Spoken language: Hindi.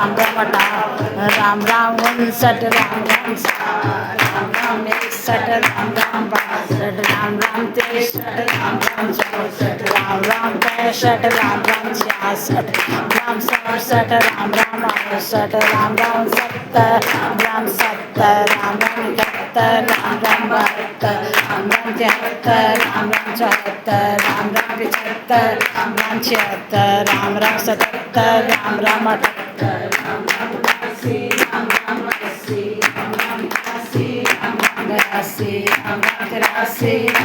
राम राम अटा राम राम 59 राम राम 61 राम राम 62 राम राम 63 राम राम 64 राम राम 65 राम राम 66 राम 67 राम राम 68 राम राम 70 राम 71 राम राम 72 राम राम 73 राम राम 74 राम राम 75 राम राम 76 राम राम 77 राम राम 78 राम राम 82 राम राम 80 राम राम 82 राम राम 83 राम राम 83